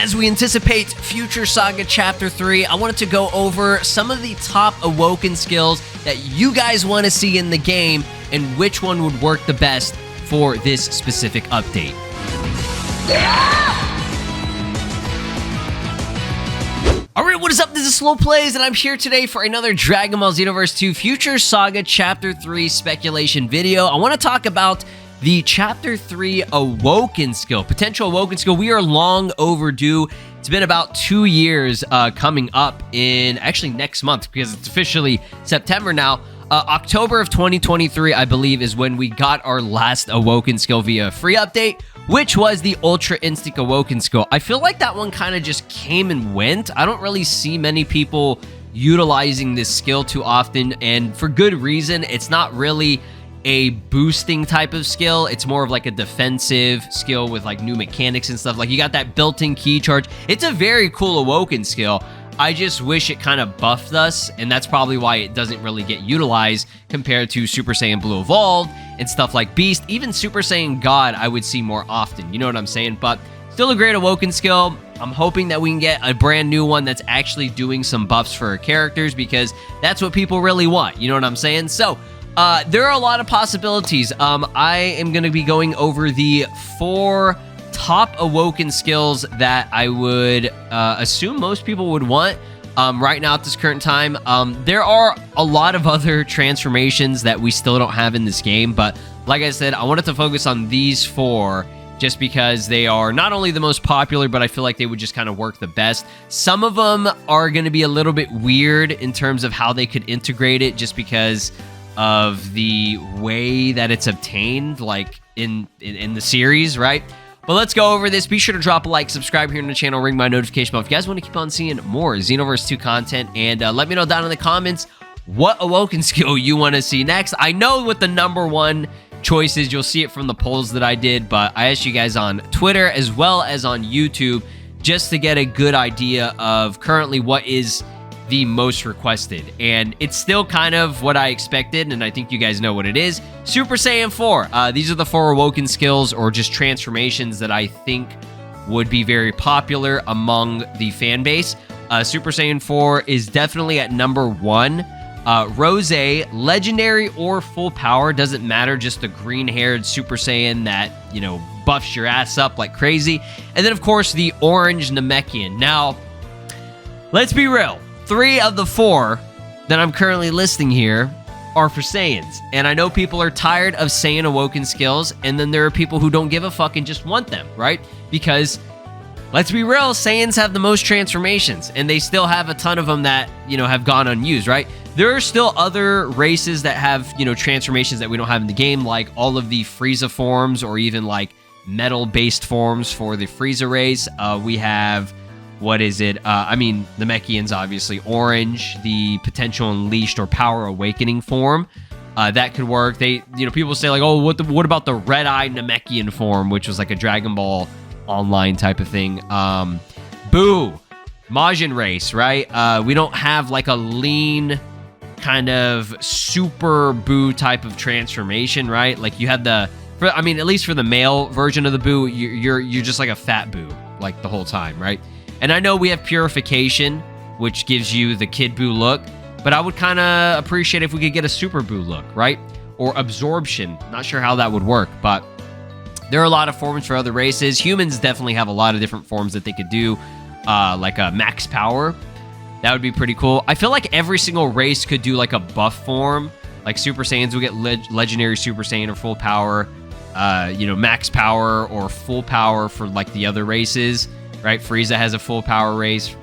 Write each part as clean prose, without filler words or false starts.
As we anticipate future Saga Chapter 3, I wanted to go over some of the top Awoken skills that you guys want to see in the game and which one would work the best for this specific update. Alright, what is up? This is SLOplays, and I'm here today for another Dragon Ball Xenoverse 2 Future Saga Chapter 3 speculation video. I want to talk about the Chapter 3 Awoken skill, potential Awoken skill. We are long overdue. It's been about 2 years coming up in, actually next month, because it's officially September now. October of 2023, I believe, is when we got our last Awoken skill via free update, which was the Ultra Instinct Awoken skill. I feel like that one kind of just came and went. I don't really see many people utilizing this skill too often, and for good reason. It's not really a boosting type of skill. It's more of like a defensive skill with like new mechanics and stuff. Like you got that built-in key charge. It's a very cool Awoken skill. I just wish it kind of buffed us, and that's probably why it doesn't really get utilized compared to Super Saiyan Blue Evolved and stuff like Beast. Even Super Saiyan God I would see more often, you know what I'm saying? But still a great Awoken skill. I'm hoping that we can get a brand new one that's actually doing some buffs for our characters, because that's what people really want, you know what I'm saying? So there are a lot of possibilities. I am going to be going over the 4 top Awoken skills that I would assume most people would want right now at this current time. There are a lot of other transformations that we still don't have in this game, but like I said, I wanted to focus on these 4 just because they are not only the most popular, but I feel like they would just kind of work the best. Some of them are going to be a little bit weird in terms of how they could integrate it, just because of the way that it's obtained, like in the series, right? But let's go over this. Be sure to drop a like, subscribe here on the channel, ring my notification bell if you guys want to keep on seeing more Xenoverse 2 content, and let me know down in the comments what Awoken skill you want to see next. I know what the #1 choice is. You'll see it from the polls that I did, but I asked you guys on Twitter as well as on YouTube just to get a good idea of currently what is the most requested, and it's still kind of what I expected, and I think you guys know what it is. Super Saiyan 4. These are the 4 Awoken skills, or just transformations, that I think would be very popular among the fan base. Super Saiyan 4 is definitely at #1. Rose, legendary or full power, doesn't matter, just the green-haired Super Saiyan that, you know, buffs your ass up like crazy. And then, of course, the orange Namekian. Now, let's be real. 3 of the 4 that I'm currently listing here are for Saiyans. And I know people are tired of Saiyan Awoken skills, and then there are people who don't give a fuck and just want them, right? Because, let's be real, Saiyans have the most transformations, and they still have a ton of them that, you know, have gone unused, right? There are still other races that have, you know, transformations that we don't have in the game, like all of the Frieza forms, or even like metal-based forms for the Frieza race. We have... what is it? I mean, the Namekians, obviously. Orange, the potential unleashed or power awakening form. That could work. They, you know, people say like, oh, what about the red-eye Namekian form, which was like a Dragon Ball Online type of thing. Boo, Majin race, right? We don't have like a lean kind of super Boo type of transformation, right? Like you have the, I mean, at least for the male version of the Boo, you're just like a fat Boo like the whole time, right? And I know we have Purification, which gives you the Kid Buu look, but I would kind of appreciate if we could get a Super Buu look, right? Or Absorption. Not sure how that would work, but there are a lot of forms for other races. Humans definitely have a lot of different forms that they could do, like a Max Power. That would be pretty cool. I feel like every single race could do like a buff form. Like Super Saiyans will get Legendary Super Saiyan or Full Power, you know, Max Power or Full Power for like the other races. Right? Frieza has a full power race.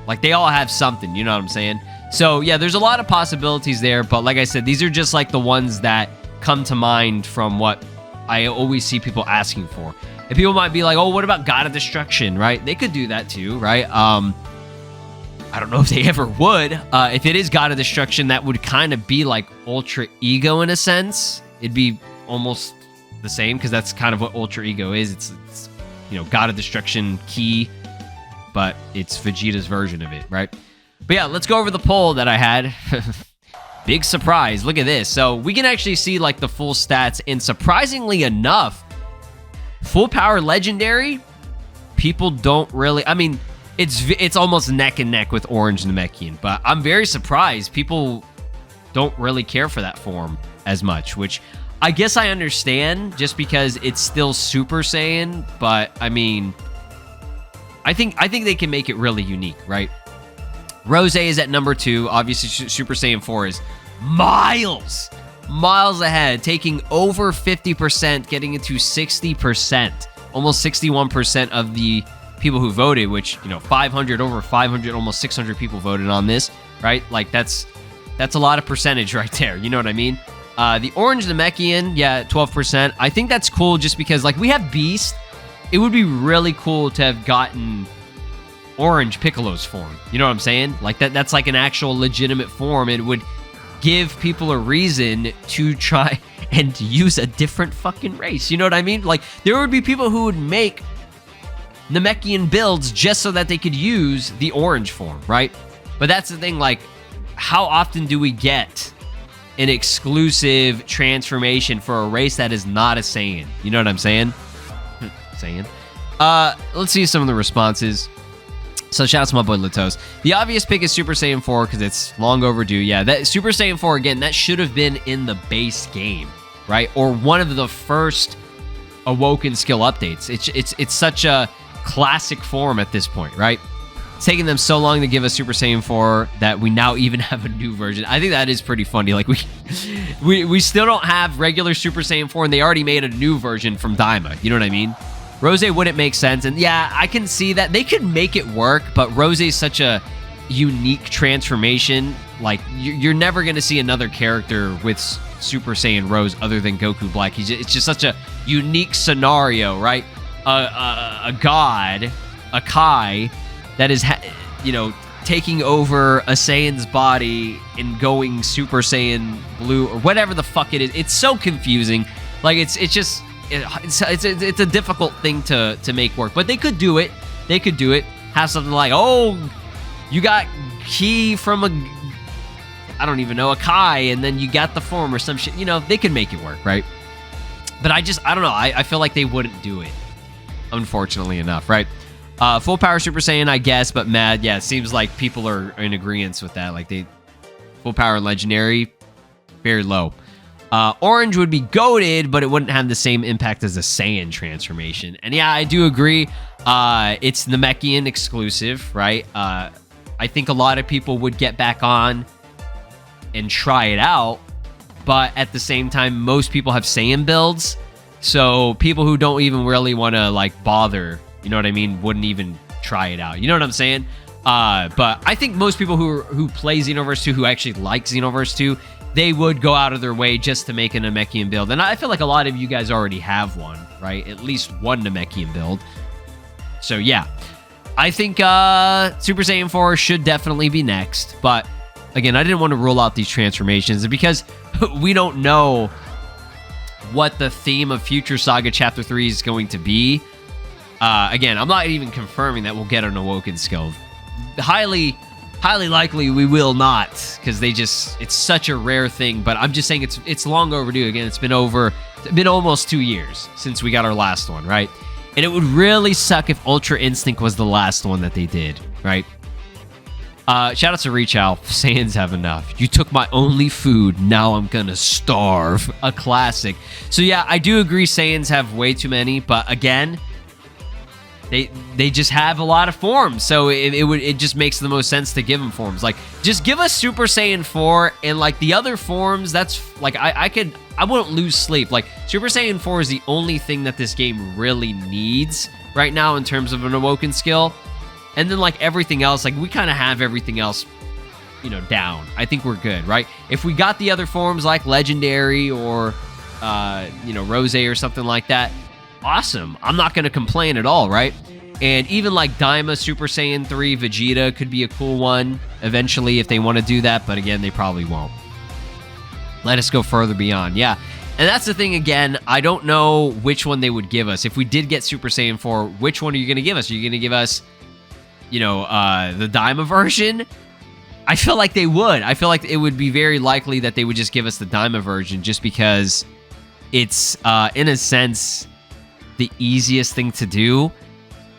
Like, they all have something, you know what I'm saying? So, yeah, there's a lot of possibilities there, but like I said, these are just, like, the ones that come to mind from what I always see people asking for. And people might be like, oh, what about God of Destruction, right? They could do that too, right? I don't know if they ever would. If it is God of Destruction, that would kind of be like Ultra Ego in a sense. It'd be almost the same, because that's kind of what Ultra Ego is. It's you know, God of Destruction key, but it's Vegeta's version of it, right? But yeah, let's go over the poll that I had. Big surprise. Look at this. So we can actually see like the full stats, and surprisingly enough, full power legendary people don't really... I mean, it's almost neck and neck with Orange Namekian, but I'm very surprised people don't really care for that form as much, which I guess I understand just because it's still Super Saiyan, but I mean, I think they can make it really unique, right? Rose is at number 2. Obviously, Super Saiyan 4 is miles ahead, taking over 50%, getting into 60%, almost 61% of the people who voted, which, you know, over 500, almost 600 people voted on this, right? Like, that's a lot of percentage right there. You know what I mean? The Orange Namekian, yeah, 12%. I think that's cool just because, like, we have Beast. It would be really cool to have gotten Orange Piccolo's form. You know what I'm saying? Like, that's like an actual legitimate form. It would give people a reason to try and use a different fucking race. You know what I mean? Like, there would be people who would make Namekian builds just so that they could use the orange form, right? But that's the thing, like, how often do we get an exclusive transformation for a race that is not a Saiyan? You know what I'm saying? Saiyan. Let's see some of the responses. So shout out to my boy Latos. The obvious pick is Super Saiyan 4 because it's long overdue. Yeah, that Super Saiyan 4, again, that should have been in the base game, right? Or one of the first Awoken skill updates. It's such a classic form at this point, right? It's taking them so long to give us Super Saiyan 4 that we now even have a new version. I think that is pretty funny. Like, we still don't have regular Super Saiyan 4, and they already made a new version from Daima. You know what I mean? Rose wouldn't make sense, and yeah, I can see that. They could make it work, but Rose is such a unique transformation. Like, you're never going to see another character with Super Saiyan Rose other than Goku Black. It's just such a unique scenario, right? A god, a Kai, that is, you know, taking over a Saiyan's body and going Super Saiyan Blue or whatever the fuck it is. It's so confusing. Like, it's a difficult thing to make work, but they could do it. They could do it. Have something like, oh, you got Ki from I don't even know, a Kai, and then you got the form or some shit. You know, they could make it work, right? But I don't know. I feel like they wouldn't do it, unfortunately enough, right? Full power Super Saiyan, I guess, but mad. Yeah, it seems like people are in agreement with that. Like, full power Legendary, very low. Orange would be goated, but it wouldn't have the same impact as a Saiyan transformation. And yeah, I do agree. It's Namekian exclusive, right? I think a lot of people would get back on and try it out, but at the same time, most people have Saiyan builds, so people who don't even really want to, like, bother, you know what I mean, wouldn't even try it out. You know what I'm saying? But I think most people who play Xenoverse 2, who actually like Xenoverse 2, they would go out of their way just to make a Namekian build. And I feel like a lot of you guys already have one, right? At least one Namekian build. So yeah, I think Super Saiyan 4 should definitely be next. But again, I didn't want to rule out these transformations because we don't know what the theme of Future Saga Chapter 3 is going to be. Again, I'm not even confirming that we'll get an Awoken skill. Highly likely we will not, because it's such a rare thing. But I'm just saying it's long overdue. Again, it's been almost 2 years since we got our last one, right? And it would really suck if Ultra Instinct was the last one that they did, right? Shout out to Reach Out. Saiyans have enough. You took my only food. Now I'm gonna starve. A classic. So yeah, I do agree Saiyans have way too many, but again, they just have a lot of forms, so it just makes the most sense to give them forms. Like, just give us Super Saiyan 4, and like the other forms, that's like I wouldn't lose sleep. Like, Super Saiyan 4 is the only thing that this game really needs right now in terms of an Awoken skill. And then, like, everything else, like, we kind of have everything else, you know, down. I think we're good, right? If we got the other forms like Legendary or, you know, Rose or something like that, awesome. I'm not going to complain at all, right? And even like Daima Super Saiyan 3 Vegeta could be a cool one eventually if they want to do that, but again, they probably won't. Let us go further beyond. Yeah. And that's the thing, again, I don't know which one they would give us. If we did get Super Saiyan 4, which one are you going to give us? Are you going to give us, you know, the Daima version? I feel like they would. I feel like it would be very likely that they would just give us the Daima version just because it's, in a sense, the easiest thing to do.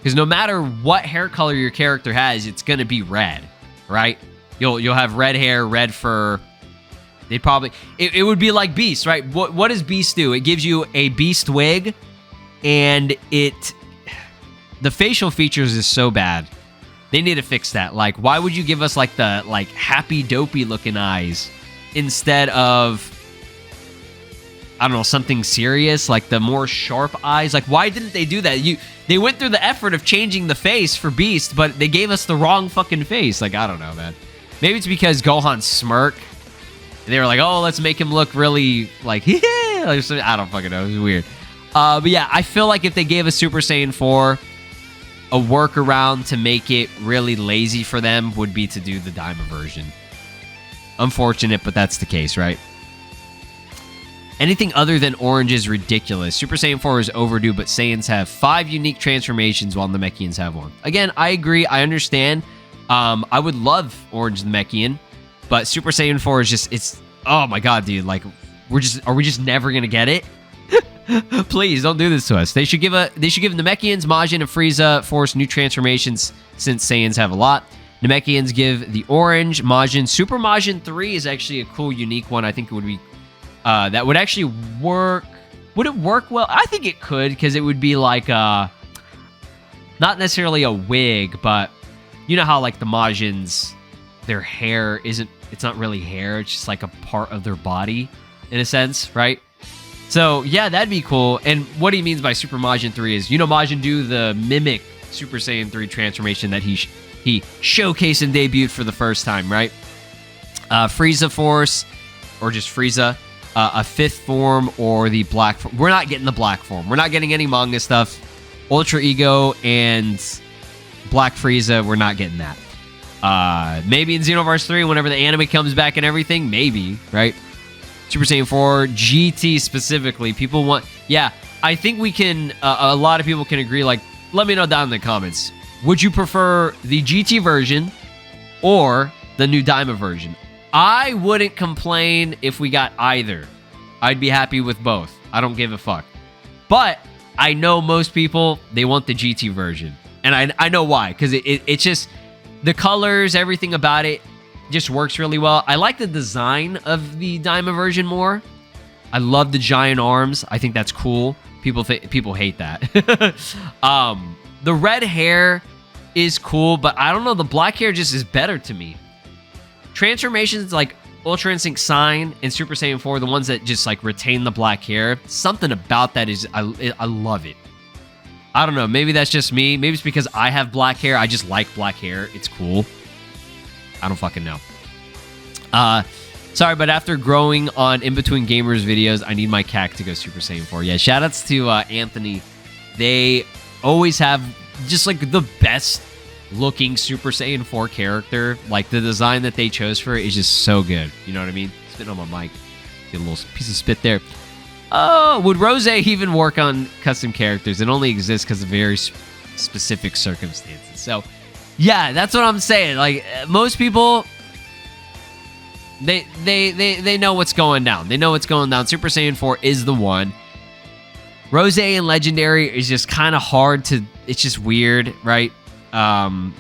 Because no matter what hair color your character has, it's going to be red, right? You'll have red hair, red fur. They'd probably... It would be like Beast, right? What does Beast do? It gives you a Beast wig, and the facial features is so bad. They need to fix that. Like, why would you give us, like, the, like, happy, dopey-looking eyes instead of, I don't know, something serious? Like, the more sharp eyes? Like, why didn't they do that? They went through the effort of changing the face for Beast, but they gave us the wrong fucking face. Like, I don't know, man. Maybe it's because Gohan smirk. They were like, oh, let's make him look really, like, yeah. I don't fucking know. It was weird. But yeah, I feel like if they gave us Super Saiyan 4... a workaround to make it really lazy for them would be to do the Daima version. Unfortunate, but that's the case, right? Anything other than orange is ridiculous. Super Saiyan 4 is overdue, but Saiyans have 5 unique transformations while Namekians have 1. Again, I agree. I understand. I would love Orange Namekian, but Super Saiyan 4 is just, it's, oh my god, dude. Like, are we just never gonna get it? Please don't do this to us. They should give Namekians, Majin, and Frieza Force new transformations since Saiyans have a lot. Namekians give the orange, Majin. Super Majin 3 is actually a cool, unique one. I think it would be that would actually work. Would it work well? I think it could, because it would be like not necessarily a wig, but you know how like the Majins, their hair it's not really hair, it's just like a part of their body in a sense, right? So, yeah, that'd be cool. And what he means by Super Majin 3 is, you know, Majin do the mimic Super Saiyan 3 transformation that he showcased and debuted for the first time, right? Frieza Force, or just Frieza, a 5th form, or the black form. We're not getting the black form. We're not getting any manga stuff. Ultra Ego and Black Frieza, we're not getting that. Maybe in Xenoverse 3, whenever the anime comes back and everything, maybe, right? Super Saiyan 4, GT specifically. People want... Yeah, I think we can... a lot of people can agree. Like, let me know down in the comments. Would you prefer the GT version or the new Daima version? I wouldn't complain if we got either. I'd be happy with both. I don't give a fuck. But I know most people, they want the GT version. And I know why. Because it's just... The colors, everything about it, just works really well. I like the design of the Daima version more. I love the giant arms. I think that's cool. People hate that. The red hair is cool, but I don't know. The black hair just is better to me. Transformations like Ultra Instinct Sign and Super Saiyan 4, the ones that just like retain the black hair, something about that is I love it. I don't know. Maybe that's just me. Maybe it's because I have black hair. I just like black hair. It's cool. I don't fucking know. Sorry, but after growing on In Between Gamers videos, I need my CAC to go Super Saiyan 4. Yeah, shoutouts to Anthony. They always have just like the best looking Super Saiyan 4 character. Like the design that they chose for it is just so good. You know what I mean? Spitting on my mic. Get a little piece of spit there. Oh, would Rose even work on custom characters? It only exists because of very specific circumstances. So, yeah, that's what I'm saying. Like, most people, they know what's going down. They know what's going down. Super Saiyan 4 is the one. Rose and Legendary is just kind of hard to... It's just weird, right?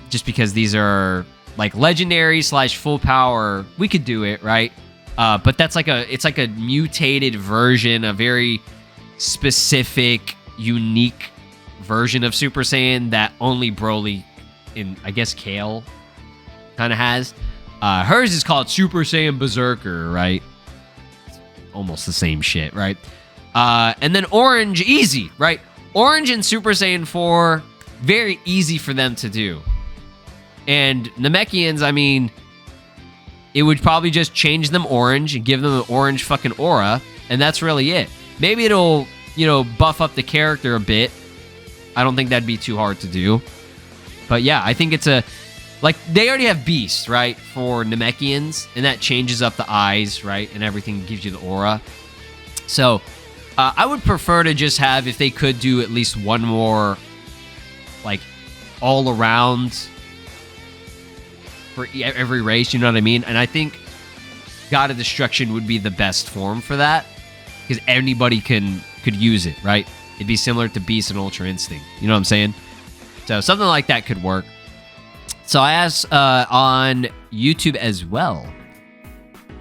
Just because these are, like, Legendary / full power. We could do it, right? But that's like it's like a mutated version, a very specific, unique version of Super Saiyan that only Broly in, I guess, Kale kind of has. Hers is called Super Saiyan Berserker, right? It's almost the same shit, right? And then Orange, easy, right? Orange and Super Saiyan 4, very easy for them to do. And Namekians, I mean, it would probably just change them orange and give them an orange fucking aura, and that's really it. Maybe it'll, you know, buff up the character a bit. I don't think that'd be too hard to do. But yeah, I think it's a... Like, they already have Beast, right, for Namekians, and that changes up the eyes, right, and everything gives you the aura. So, I would prefer to just have, if they could do at least one more, like, all-around for every race, you know what I mean? And I think God of Destruction would be the best form for that, because anybody could use it, right? It'd be similar to Beast and Ultra Instinct, you know what I'm saying? So something like that could work. So I asked on YouTube as well.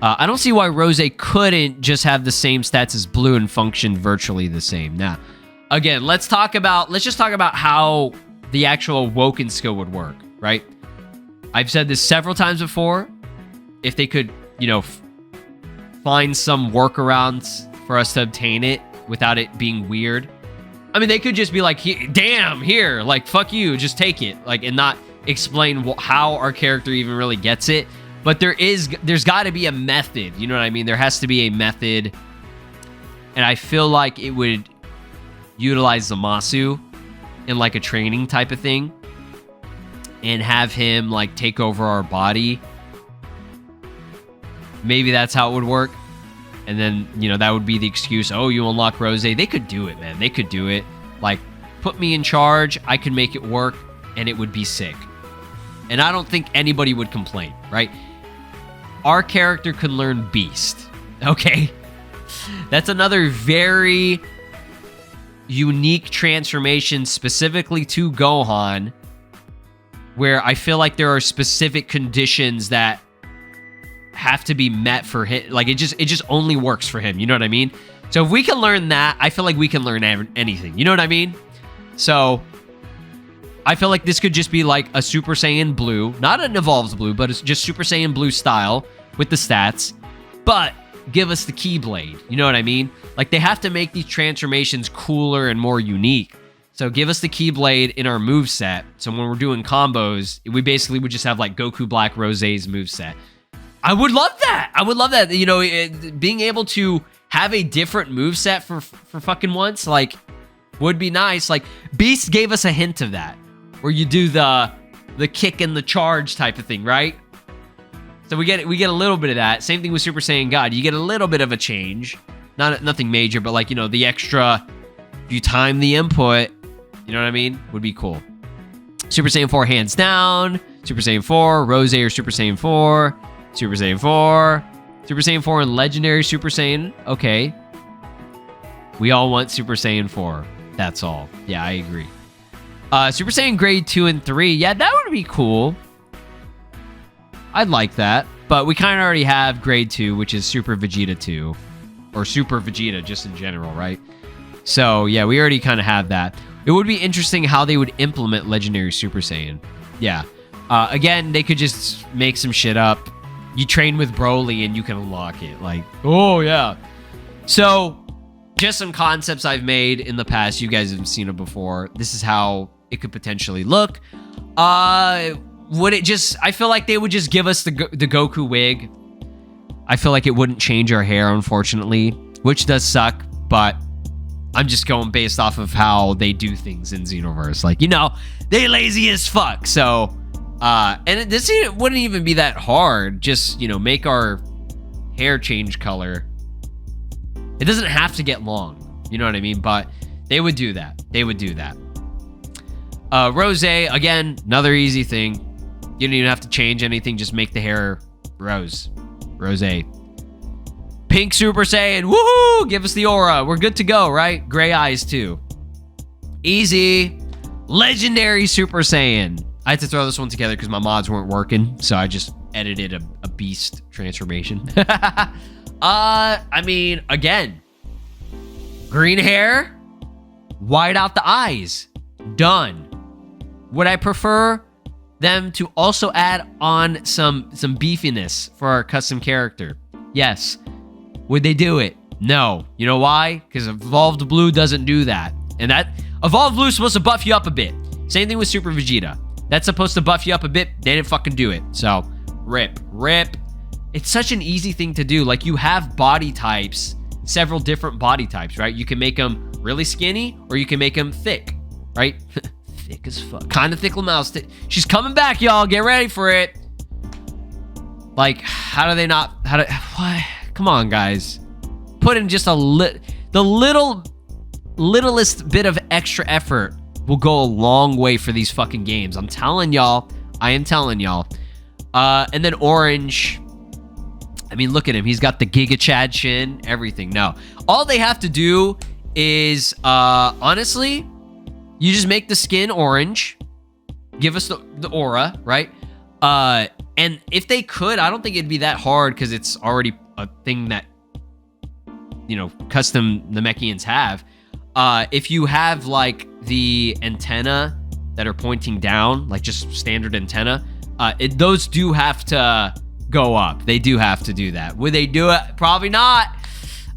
I don't see why Rose couldn't just have the same stats as Blue and function virtually the same. Now, again, let's just talk about how the actual Awoken skill would work, right? I've said this several times before. If they could, you know, find some workarounds for us to obtain it without it being weird. I mean, they could just be like, damn, here, like, fuck you, just take it, like, and not explain how our character even really gets it. But there's got to be a method, you know what I mean? There has to be a method, and I feel like it would utilize Zamasu in like a training type of thing, and have him like take over our body. Maybe that's how it would work. And then, you know, that would be the excuse. Oh, you unlock Rose. They could do it, man. They could do it. Like, put me in charge. I could make it work, and it would be sick. And I don't think anybody would complain, right? Our character could learn Beast, okay? That's another very unique transformation specifically to Gohan, where I feel like there are specific conditions that have to be met for him. Like, it just only works for him, you know what I mean? So if we can learn that, I feel like we can learn anything, you know what I mean? So I feel like this could just be like a Super Saiyan Blue, not an Evolved Blue, but it's just Super Saiyan Blue style with the stats, but give us the Keyblade, you know what I mean? Like, they have to make these transformations cooler and more unique. So give us the Keyblade in our moveset. So when we're doing combos, we basically would just have like Goku Black Rose's moveset. I would love that. I would love that. You know, being able to have a different moveset for fucking once, like, would be nice. Like, Beast gave us a hint of that, where you do the kick and the charge type of thing, right? So we get a little bit of that. Same thing with Super Saiyan God. You get a little bit of a change. Nothing major, but like, you know, the extra, if you time the input, you know what I mean? Would be cool. Super Saiyan 4 hands down. Super Saiyan 4, Rose or Super Saiyan 4. Super Saiyan 4. Super Saiyan 4 and Legendary Super Saiyan. Okay. We all want Super Saiyan 4. That's all. Yeah, I agree. Super Saiyan Grade 2 and 3. Yeah, that would be cool. I'd like that. But we kind of already have Grade 2, which is Super Vegeta 2. Or Super Vegeta, just in general, right? So, yeah, we already kind of have that. It would be interesting how they would implement Legendary Super Saiyan. Yeah. Again, they could just make some shit up. You train with Broly and you can unlock it. Like, oh, yeah. So, just some concepts I've made in the past. You guys have seen it before. This is how it could potentially look. Would it just... I feel like they would just give us the Goku wig. I feel like it wouldn't change our hair, unfortunately, which does suck, but I'm just going based off of how they do things in Xenoverse. Like, you know, they lazy as fuck. So, and this wouldn't even be that hard. Just, you know, make our hair change color. It doesn't have to get long. You know what I mean? But they would do that. They would do that. Rose, again, another easy thing. You don't even have to change anything. Just make the hair Rose. Pink Super Saiyan. Woohoo! Give us the aura. We're good to go, right? Gray eyes, too. Easy. Legendary Super Saiyan. I had to throw this one together because my mods weren't working, so I just edited a beast transformation. I mean, again, green hair, white out the eyes. Done. Would I prefer them to also add on some beefiness for our custom character? Yes. Would they do it? No. You know why? Because Evolved Blue doesn't do that. And that Evolved Blue is supposed to buff you up a bit. Same thing with Super Vegeta. That's supposed to buff you up a bit. They didn't fucking do it. So, rip. It's such an easy thing to do. Like, you have body types, several different body types, right? You can make them really skinny, or you can make them thick, right? Thick as fuck. Kind of thick mouse. She's coming back, y'all. Get ready for it. Like, how do they not... What? Come on, guys. Put in just the littlest bit of extra effort will go a long way for these fucking games. I'm telling y'all. I am telling y'all. And then Orange. I mean, look at him. He's got the Giga Chad chin, everything. No. All they have to do is, honestly, you just make the skin orange. give us the aura, right? And if they could, I don't think it'd be that hard because it's already a thing that, you know, custom Namekians have. If you have like the antenna that are pointing down, like just standard antenna, those do have to go up. They do have to do that. Would they do it? Probably not.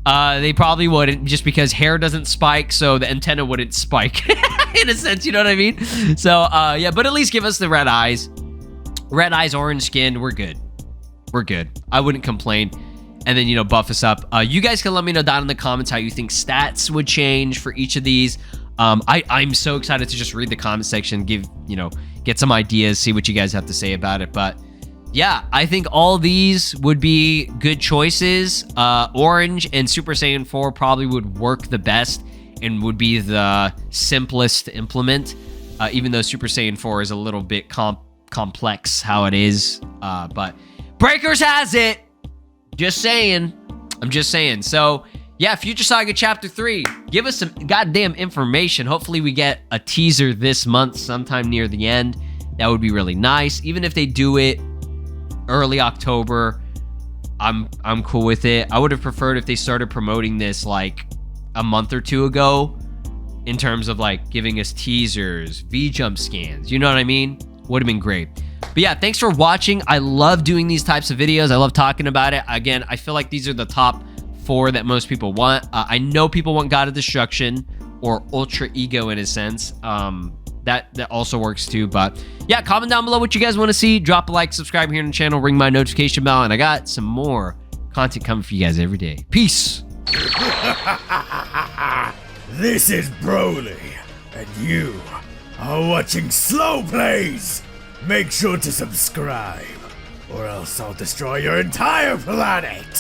They probably wouldn't, just because hair doesn't spike, so the antenna wouldn't spike in a sense, you know what I mean? So yeah, but at least give us the red eyes. Red eyes, orange skin, we're good. We're good. I wouldn't complain. And then, you know, buff us up. You guys can let me know down in the comments how you think stats would change for each of these. I'm so excited to just read the comment section, get some ideas, see what you guys have to say about it. But yeah, I think all these would be good choices. Orange and Super Saiyan 4 probably would work the best and would be the simplest to implement, even though Super Saiyan 4 is a little bit complex how it is. But Breakers has it. Just saying. I'm just saying. So yeah, Future Saga Chapter 3. Give us some goddamn information. Hopefully we get a teaser this month sometime near the end. That would be really nice. Even if they do it early October, I'm cool with it. I would have preferred if they started promoting this like a month or two ago, in terms of like giving us teasers, V-jump scans. You know what I mean? Would have been great. But yeah, thanks for watching. I love doing these types of videos. I love talking about it. Again, I feel like these are the top 4 that most people want. I know people want God of Destruction or Ultra Ego in a sense. That also works too. But yeah, comment down below what you guys want to see. Drop a like, subscribe here on the channel, ring my notification bell, and I got some more content coming for you guys every day. Peace. This is Broly, and you are watching SLOplays. Make sure to subscribe, or else I'll destroy your entire planet!